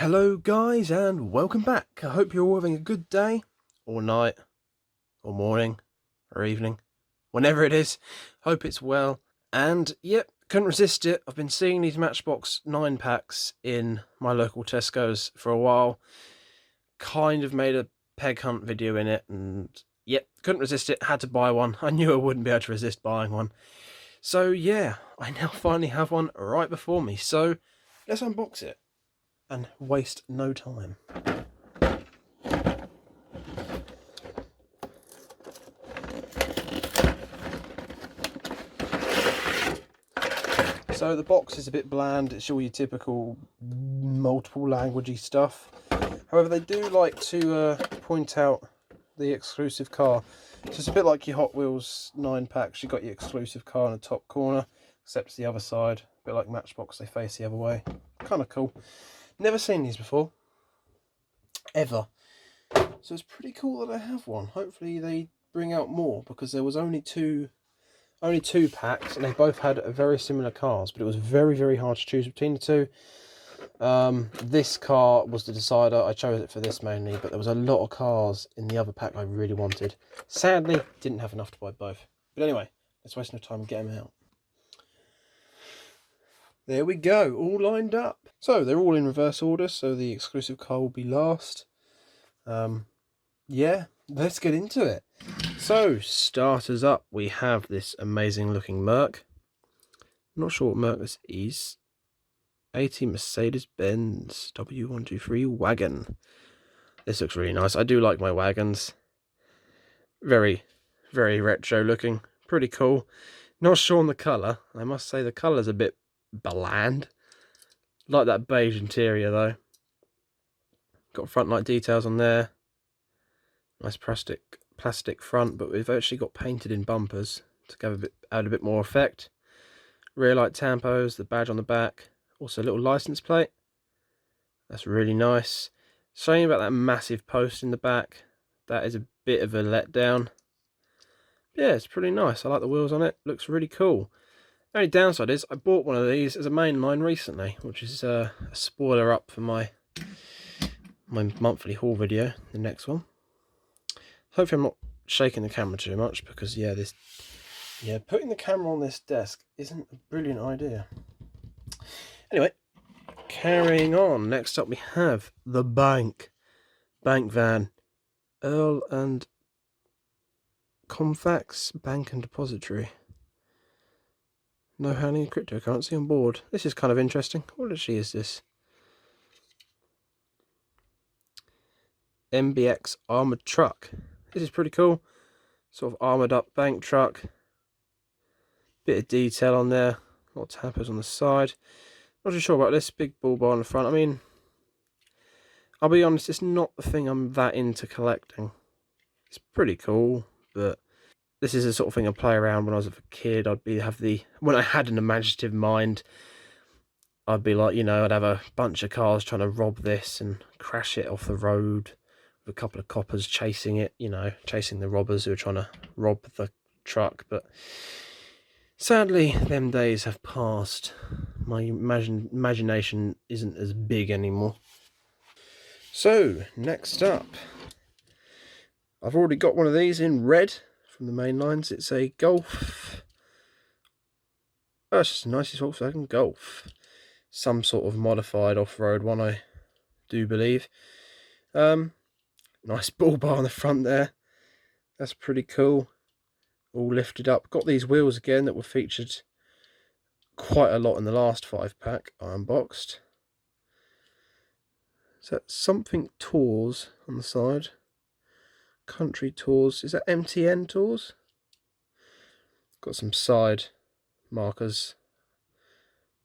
Hello guys and welcome back. I hope you're all having a good day, or night, or morning, or evening, whenever it is. Hope it's well. And yep, couldn't resist it. I've been seeing these Matchbox 9 packs in my local Tesco's for a while. Kind of made a peg hunt video in it, and yep, couldn't resist it. Had to buy one. I knew I wouldn't be able to resist buying one. So yeah, I now finally have one right before me. So let's unbox it and waste no time. So the box is a bit bland. It's all your typical multiple languagey stuff. However, they do like to point out the exclusive car. So it's a bit like your Hot Wheels 9 packs. You've got your exclusive car in the top corner, except the other side. A bit like Matchbox, they face the other way. Kind of cool. Never seen these before, ever. So it's pretty cool that I have one. Hopefully they bring out more, because there was only two packs, and they both had very similar cars, but it was very, very hard to choose between the two. This car was the decider. I chose it for this mainly, but there was a lot of cars in the other pack I really wanted. Sadly, didn't have enough to buy both. But anyway, let's waste no time and get them out. There we go, all lined up. So they're all in reverse order, so the exclusive car will be last. Yeah, let's get into it. So, starters up, we have this amazing looking Merc. I'm not sure what Merc this is. 80 Mercedes-Benz W123 wagon. This looks really nice. I do like my wagons. Very, very retro looking. Pretty cool. Not sure on the colour. I must say the colour's a bit bland. Like that beige interior though. Got front light details on there. Nice plastic front, but we've actually got painted in bumpers to add a bit more effect. Rear light tampos, the badge on the back, also a little license plate. That's really nice. Shame about that massive post in the back. That is a bit of a letdown. Yeah, it's pretty nice. I like the wheels on it. Looks really cool. The only downside is I bought one of these as a mainline recently, which is a spoiler up for my monthly haul video, the next one. Hopefully I'm not shaking the camera too much, because yeah, putting the camera on this desk isn't a brilliant idea. Anyway, carrying on. Next up we have the bank van, Earl and Comfax Bank and Depository. No handling cryptocurrency on board. This is kind of interesting. What actually is this? MBX armoured truck. This is pretty cool. Sort of armoured up bank truck. Bit of detail on there. A lot of tappers on the side. Not too sure about this. Big bull bar on the front. I mean, I'll be honest, it's not the thing I'm that into collecting. It's pretty cool, but this is the sort of thing I play around when I was a kid. When I had an imaginative mind, I'd be like, I'd have a bunch of cars trying to rob this and crash it off the road with a couple of coppers chasing it, chasing the robbers who are trying to rob the truck. But sadly, them days have passed. My imagination isn't as big anymore. So, next up, I've already got one of these in red from the main lines. It's a Golf. Oh, it's just the nicest Volkswagen Golf. Some sort of modified off-road one, I do believe. Nice bull bar on the front there. That's pretty cool. All lifted up. Got these wheels again that were featured quite a lot in the last 5-pack I unboxed. Is that something Tours on the side? Country Tours. Is that MTN Tours? Got some side markers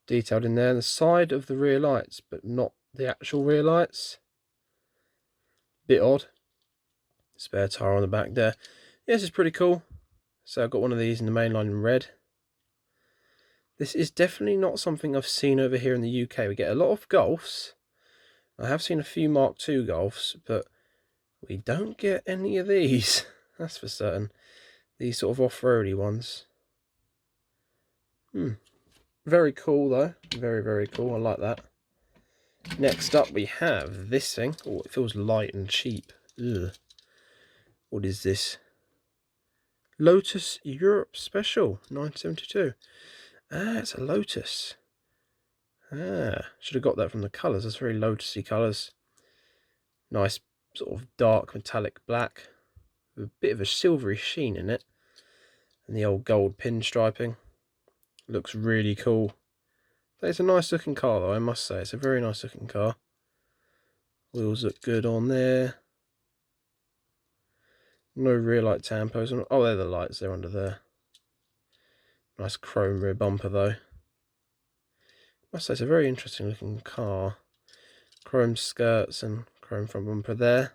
detailed in there. The side of the rear lights, but not the actual rear lights. Bit odd. Spare tyre on the back there. Yeah, this is pretty cool. So I've got one of these in the main line in red. This is definitely not something I've seen over here in the UK. We get a lot of Golfs. I have seen a few Mark II Golfs, but we don't get any of these. That's for certain. These sort of off-roady ones. Very cool though. Very, very cool. I like that. Next up we have this thing. Oh, it feels light and cheap. Ugh. What is this? Lotus Europe Special, 972. Ah, it's a Lotus. Ah, should have got that from the colours. That's very Lotusy colours. Nice sort of dark metallic black with a bit of a silvery sheen in it. And the old gold pinstriping. Looks really cool. It's a nice looking car though, I must say. It's a very nice looking car. Wheels look good on there. No rear light tampos. Oh, they're the lights. They're under there. Nice chrome rear bumper though. I must say it's a very interesting looking car. Chrome skirts and chrome front bumper there.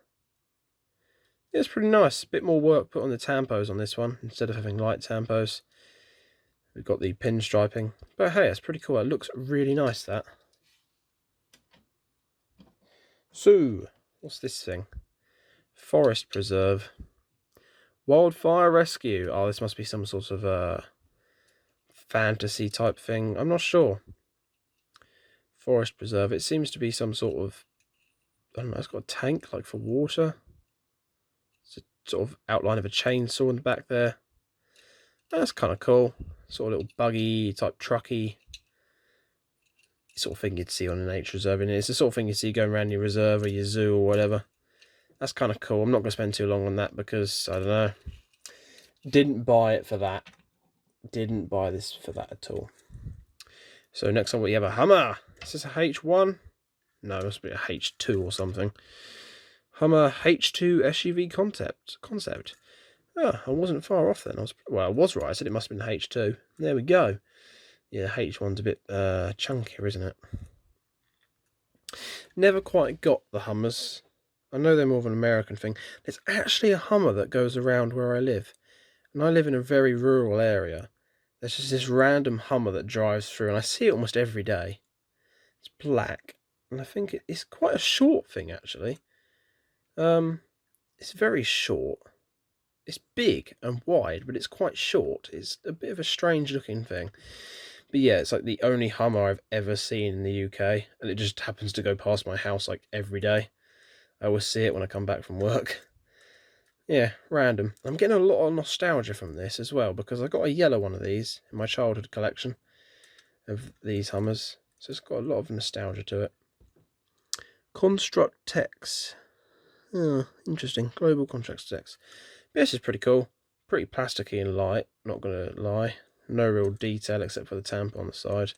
Yeah, it's pretty nice. A bit more work put on the tampos on this one instead of having light tampos. We've got the pinstriping. But hey, it's pretty cool. It looks really nice, that. So, what's this thing? Forest Preserve. Wildfire Rescue. Oh, this must be some sort of fantasy type thing. I'm not sure. Forest Preserve. It seems to be some sort of, I don't know, it's got a tank like for water. It's a sort of outline of a chainsaw in the back there. That's kind of cool. Sort of little buggy type trucky sort of thing you'd see on a nature reserve. And it's the sort of thing you see going around your reserve or your zoo or whatever. That's kind of cool. I'm not going to spend too long on that because, I don't know, didn't buy it for that. Didn't buy this for that at all. So next on we have a Hummer. Is this a H1? No, it must be a H2 or something. Hummer H2 SUV concept. Oh, I wasn't far off then. I was right. I said it must have been H2. There we go. Yeah, H1's a bit chunkier, isn't it? Never quite got the Hummers. I know they're more of an American thing. There's actually a Hummer that goes around where I live. And I live in a very rural area. There's just this random Hummer that drives through, and I see it almost every day. It's black, and I think it's quite a short thing, actually. It's very short. It's big and wide, but it's quite short. It's a bit of a strange looking thing. But yeah, it's like the only Hummer I've ever seen in the UK, and it just happens to go past my house like every day. I always see it when I come back from work. Yeah, random. I'm getting a lot of nostalgia from this as well, because I got a yellow one of these in my childhood collection of these Hummers. So it's got a lot of nostalgia to it. Construct Tex. Oh, interesting. Global Construct Tex. This is pretty cool. Pretty plasticky and light, not going to lie. No real detail except for the tamper on the side.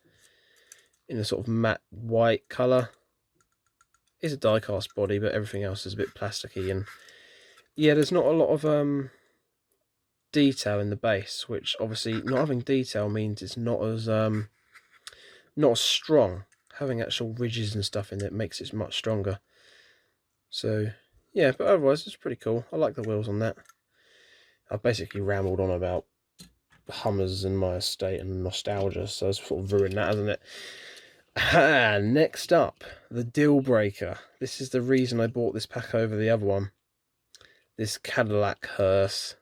In a sort of matte white colour. It's a die-cast body, but everything else is a bit plasticky. And yeah, there's not a lot of detail in the base, which obviously not having detail means it's not as strong. Having actual ridges and stuff in it makes it much stronger. So yeah, but otherwise it's pretty cool. I like the wheels on that. I've basically rambled on about Hummers in my estate and nostalgia, so it's sort of ruined that, hasn't it? Next up, the deal breaker. This is the reason I bought this pack over the other one. This Cadillac Hearse.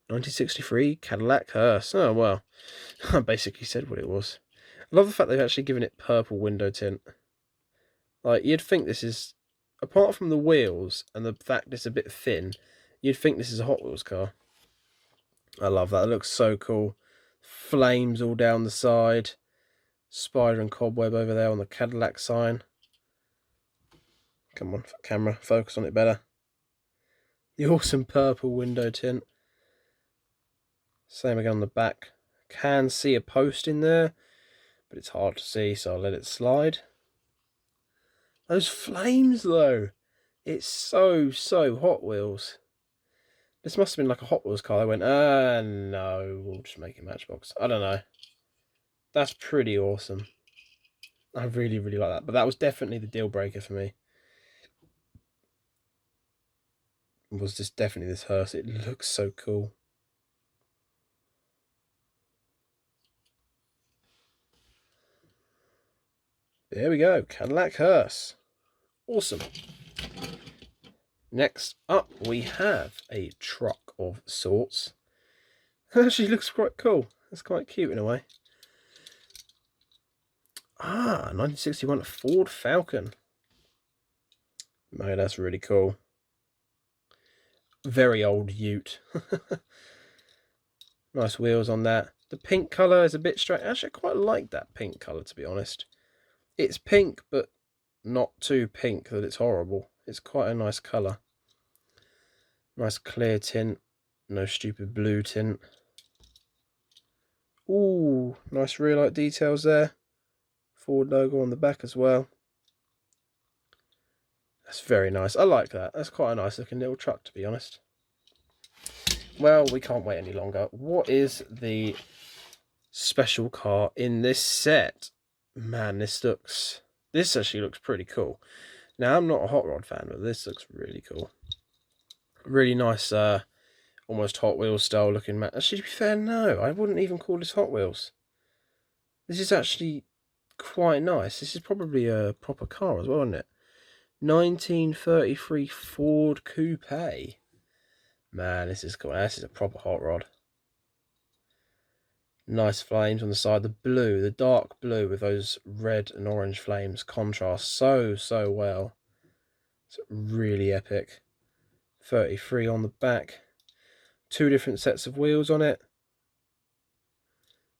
1963 Cadillac Hearse. Oh, well, I basically said what it was. I love the fact they've actually given it purple window tint. Like, you'd think this is, apart from the wheels and the fact it's a bit thin, you'd think this is a Hot Wheels car. I love that. It looks so cool. Flames all down the side. Spider and cobweb over there on the Cadillac sign. Come on, camera, focus on it better. The awesome purple window tint. Same again on the back. Can see a post in there, but it's hard to see, so I'll let it slide. Those flames, though. It's so Hot Wheels. This must have been like a Hot Wheels car. I went, no, we'll just make a Matchbox. I don't know. That's pretty awesome. I really like that. But that was definitely the deal breaker for me. Was just definitely this Hearse. It looks so cool. There we go. Cadillac Hearse. Awesome. Next up, we have a truck of sorts. It actually looks quite cool. It's quite cute in a way. Ah, 1961 Ford Falcon. Man, that's really cool. Very old ute. Nice wheels on that. The pink colour is a bit strange. Actually, I quite like that pink colour, to be honest. It's pink, but not too pink that it's horrible. It's quite a nice colour. Nice clear tint. No stupid blue tint. Ooh, nice rear light details there. Ford logo on the back as well. That's very nice. I like that. That's quite a nice looking little truck, to be honest. Well, we can't wait any longer. What is the special car in this set? Man, this actually looks pretty cool. Now, I'm not a hot rod fan, but this looks really cool. Really nice, almost Hot Wheels style looking. Actually, to be fair, no, I wouldn't even call this Hot Wheels. This is actually quite nice. This is probably a proper car as well, isn't it? 1933 Ford Coupe. Man, this is cool. This is a proper hot rod. Nice flames on the side. The blue, the dark blue with those red and orange flames contrast so well. It's really epic. 33 on the back. 2 different sets of wheels on it.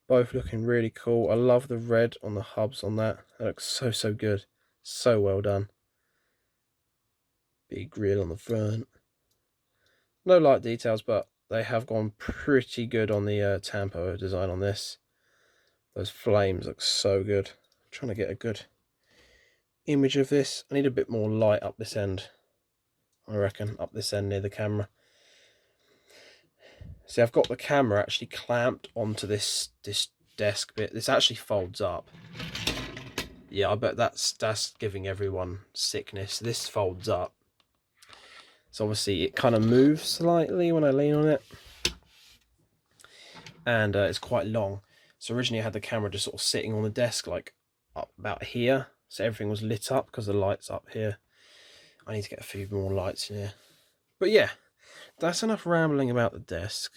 Both looking really cool. I love the red on the hubs on that. That looks so good. So well done. Big grille on the front. No light details, but they have gone pretty good on the Tampo design on this. Those flames look so good. I'm trying to get a good image of this. I need a bit more light up this end, I reckon, up this end near the camera. See, I've got the camera actually clamped onto this desk bit. This actually folds up. Yeah, I bet that's giving everyone sickness. This folds up. So obviously it kind of moves slightly when I lean on it. And it's quite long. So originally I had the camera just sort of sitting on the desk like up about here. So everything was lit up because the light's up here. I need to get a few more lights in here. But yeah, that's enough rambling about the desk.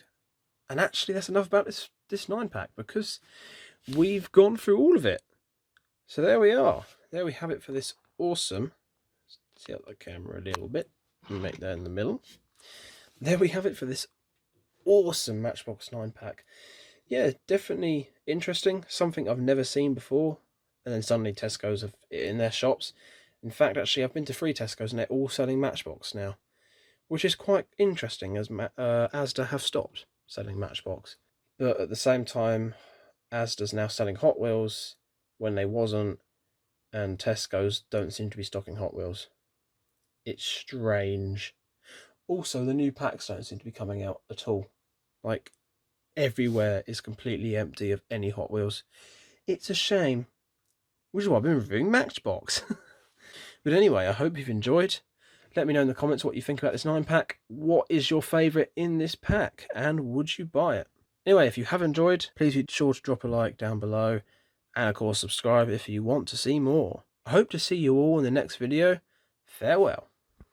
And actually that's enough about this 9-pack because we've gone through all of it. So there we are. There we have it for this awesome. See out the camera a little bit. Make that in the middle. There we have it for this awesome Matchbox 9-pack. Yeah, definitely interesting. Something I've never seen before. And then suddenly Tesco's have it in their shops. In fact, actually, I've been to 3 Tesco's and they're all selling Matchbox now. Which is quite interesting as Asda have stopped selling Matchbox. But at the same time, Asda's now selling Hot Wheels when they wasn't. And Tesco's don't seem to be stocking Hot Wheels. It's strange. Also, the new packs don't seem to be coming out at all. Like, everywhere is completely empty of any Hot Wheels. It's a shame. Which is why I've been reviewing Matchbox. But anyway, I hope you've enjoyed. Let me know in the comments what you think about this 9-pack. What is your favourite in this pack? And would you buy it? Anyway, if you have enjoyed, please be sure to drop a like down below. And of course, subscribe if you want to see more. I hope to see you all in the next video. Farewell.